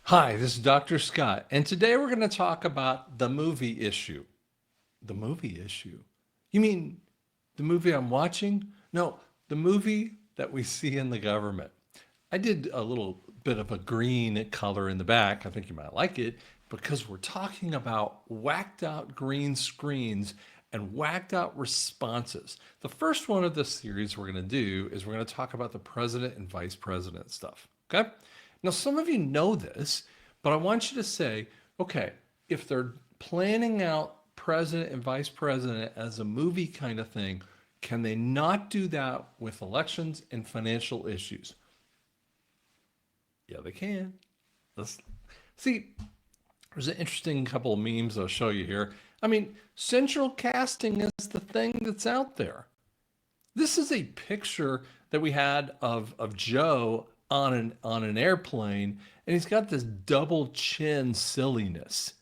Hi, this is Dr. Scott, and today we're going to talk about the movie issue. The movie issue? You mean the movie I'm watching? No, the movie that we see in the government. I did a little bit of a green color in the back. I think you might like it because we're talking about whacked out green screens and whacked out responses. The first one of this series we're going to do is we're going to talk about the president and vice president stuff. Okay? Now, some of you know this, but I want you to say, okay, if they're planning out president and vice president as a movie kind of thing, can they not do that with elections and financial issues? Yeah, they can. Let's see. There's an interesting couple of memes I'll show you here. I mean, central casting is the thing that's out there. This is a picture that we had of Joe on an airplane, and he's got this double chin silliness.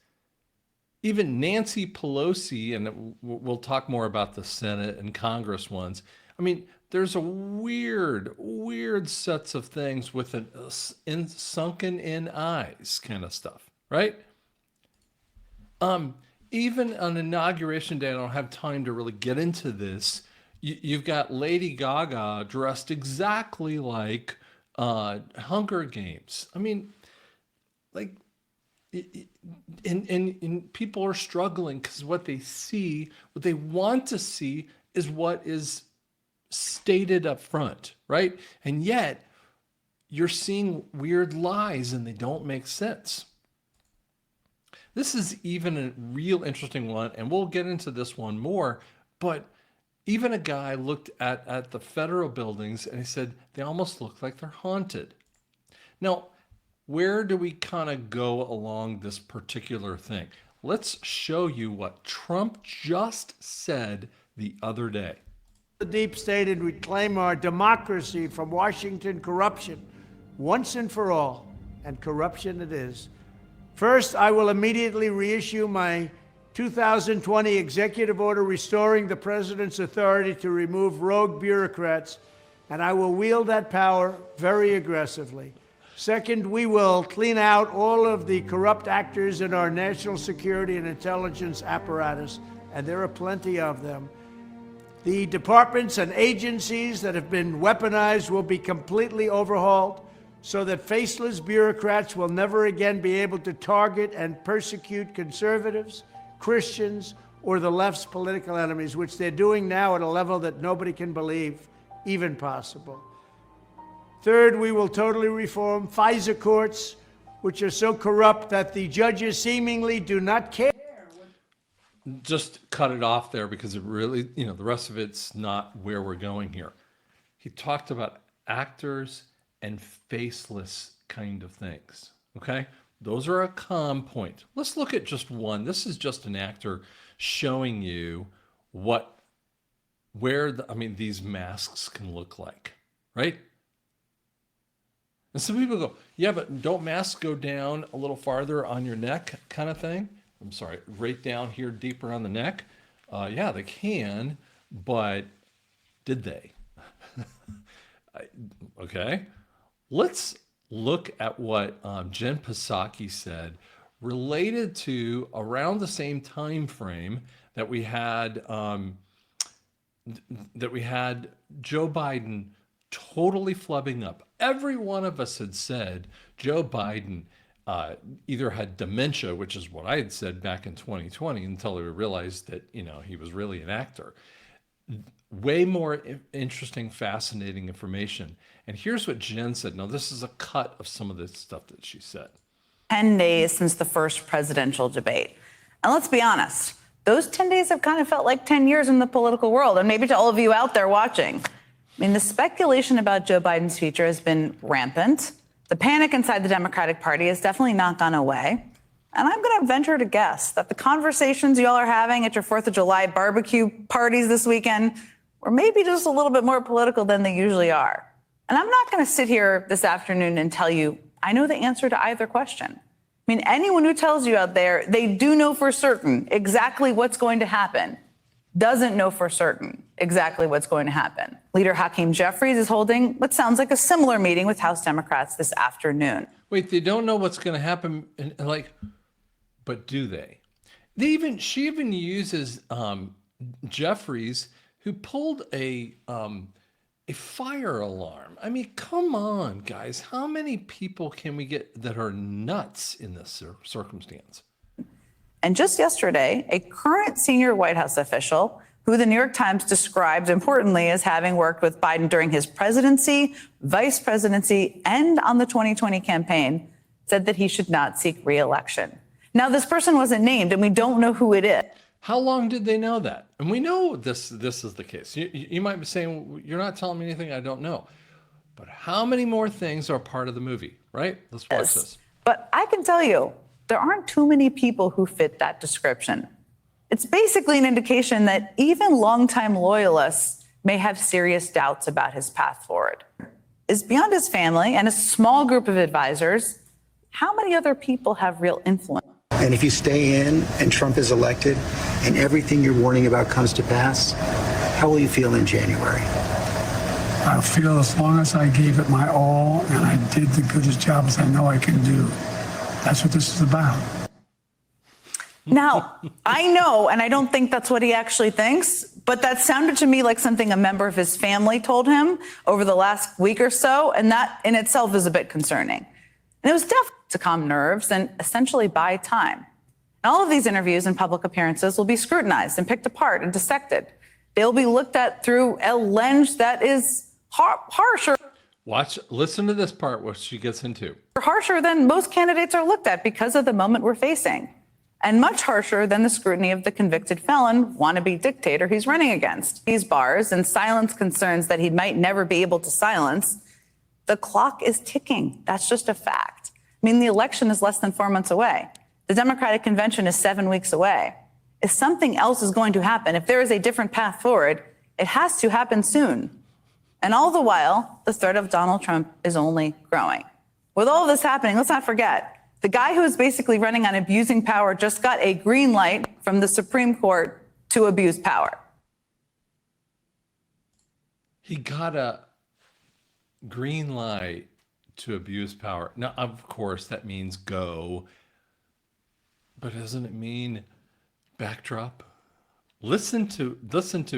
Even Nancy Pelosi, and we'll talk more about the Senate and Congress ones. I mean, there's a weird sets of things with sunken in eyes kind of stuff, right? Even on Inauguration Day, I don't have time to really get into this. You've got Lady Gaga dressed exactly like Hunger Games. I mean, like, and people are struggling because what they want to see is what is stated up front, right? And yet you're seeing weird lies and they don't make sense. This is even a real interesting one, and we'll get into this one more, but even a guy looked at the federal buildings and he said they almost look like they're haunted. Now, where do we kind of go along this particular thing? Let's show you what Trump just said the other day. The deep state and reclaim our democracy from Washington corruption once and for all, and corruption it is. First, I will immediately reissue my 2020 executive order restoring the president's authority to remove rogue bureaucrats, and I will wield that power very aggressively. Second, we will clean out all of the corrupt actors in our national security and intelligence apparatus, and there are plenty of them. The departments and agencies that have been weaponized will be completely overhauled so that faceless bureaucrats will never again be able to target and persecute conservatives, Christians, or the left's political enemies, which they're doing now at a level that nobody can believe even possible. Third, we will totally reform FISA courts, which are so corrupt that the judges seemingly do not care. Just cut it off there because it really, the rest of it's not where we're going here. He talked about actors and faceless kind of things, okay? Those are a calm point. Let's look at just one. This is just an actor showing you these masks can look like, right? And some people go, yeah, but don't masks go down a little farther on your neck kind of thing? I'm sorry, right down here deeper on the neck? Yeah, they can, but did they? Okay. Let's look at what Jen Psaki said related to around the same time frame that we had Joe Biden totally flubbing up. Every one of us had said Joe Biden either had dementia, which is what I had said back in 2020 until I realized that, he was really an actor. Way more interesting, fascinating information. And here's what Jen said. Now, this is a cut of some of the stuff that she said. 10 days since the first presidential debate. And let's be honest, those 10 days have kind of felt like 10 years in the political world, and maybe to all of you out there watching. I mean, the speculation about Joe Biden's future has been rampant. The panic inside the Democratic Party has definitely not gone away. And I'm going to venture to guess that the conversations y'all are having at your 4th of July barbecue parties this weekend were maybe just a little bit more political than they usually are. And I'm not going to sit here this afternoon and tell you I know the answer to either question. I mean, anyone who tells you out there they do know for certain exactly what's going to happen doesn't know for certain exactly what's going to happen. Leader Hakeem Jeffries is holding what sounds like a similar meeting with House Democrats this afternoon. Wait, they don't know what's going to happen, and like, but do they? She even uses Jeffries, who pulled a fire alarm. I mean, come on, guys. How many people can we get that are nuts in this circumstance? And just yesterday, a current senior White House official, who the New York Times described importantly as having worked with Biden during his presidency, vice presidency, and on the 2020 campaign, said that he should not seek re-election. Now, this person wasn't named, and we don't know who it is. How long did they know that? And we know this is the case. You might be saying, well, you're not telling me anything I don't know. But how many more things are part of the movie, right? Let's watch this. But I can tell you, there aren't too many people who fit that description. It's basically an indication that even longtime loyalists may have serious doubts about his path forward. Is beyond his family and a small group of advisors, how many other people have real influence? And if you stay in and Trump is elected and everything you're warning about comes to pass, how will you feel in January? I feel as long as I gave it my all and I did the goodest job as I know I can do. That's what this is about. Now, I know, and I don't think that's what he actually thinks, but that sounded to me like something a member of his family told him over the last week or so, and that in itself is a bit concerning. And it was definitely to calm nerves and essentially buy time. And all of these interviews and public appearances will be scrutinized and picked apart and dissected. They'll be looked at through a lens that is harsher. Listen to this part where she gets into. Harsher than most candidates are looked at because of the moment we're facing, and much harsher than the scrutiny of the convicted felon, wannabe dictator he's running against. These bars and silence concerns that he might never be able to silence. The clock is ticking. That's just a fact. I mean, the election is less than 4 months away. The Democratic Convention is 7 weeks away. If something else is going to happen, if there is a different path forward, it has to happen soon. And all the while, the threat of Donald Trump is only growing. With all of this happening, let's not forget, the guy who is basically running on abusing power just got a green light from the Supreme Court to abuse power. He got a green light to abuse power. Now, of course, that means go. But doesn't it mean backdrop? Listen to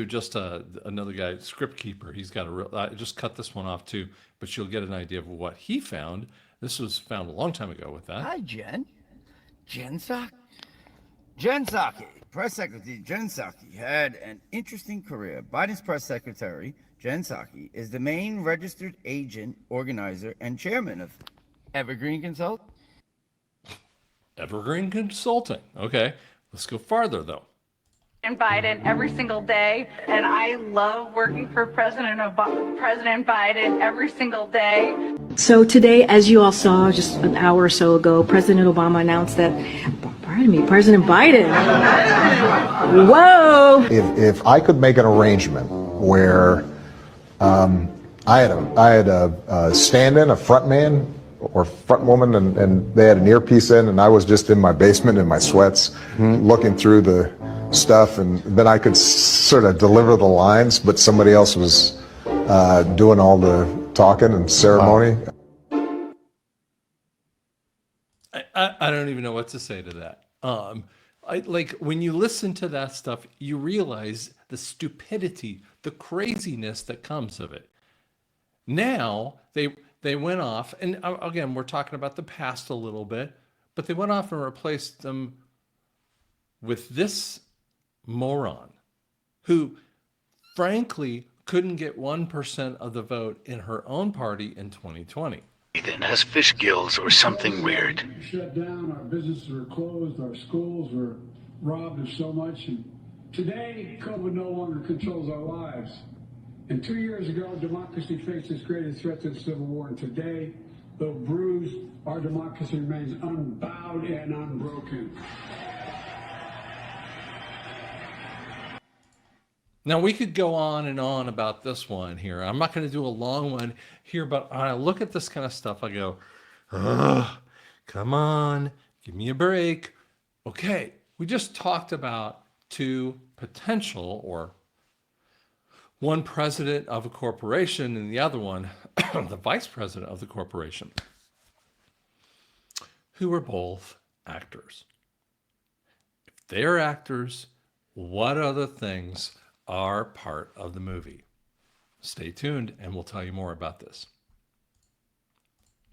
just another guy, Script Keeper. He's got I just cut this one off too, but you'll get an idea of what he found. This was found a long time ago with that. Hi, Jen. Jen Psaki. Jen Psaki, Press Secretary Jen Psaki, had an interesting career. Biden's press secretary, Jen Psaki, is the main registered agent, organizer, and chairman of Evergreen Consult. Evergreen Consulting. Okay, let's go farther though. And Biden every single day, and I love working for President Biden every single day. So today, as you all saw just an hour or so ago, President Obama announced that, President Biden. Whoa! If I could make an arrangement where I had a stand-in, a front man or front woman, and they had an earpiece in, and I was just in my basement in my sweats, looking through the stuff, and then I could sort of deliver the lines, but somebody else was doing all the talking and ceremony. I don't even know what to say to that. Like when you listen to that stuff, you realize the stupidity, the craziness that comes of it. Now they went off, and again, we're talking about the past a little bit, but they went off and replaced them with this moron who frankly couldn't get 1% of the vote in her own party in 2020. Ethan has fish gills or something weird. Shut down, our businesses were closed, our schools were robbed of so much. And today, COVID no longer controls our lives. And 2 years ago, democracy faced its greatest threat to the Civil War. And today, though bruised, our democracy remains unbowed and unbroken. Now, we could go on and on about this one here. I'm not going to do a long one here, but when I look at this kind of stuff, I go, ugh, come on, give me a break. Okay, we just talked about two potential or one president of a corporation and the other one, the vice president of the corporation, who were both actors. If they're actors, what other things are part of the movie? Stay tuned and we'll tell you more about this.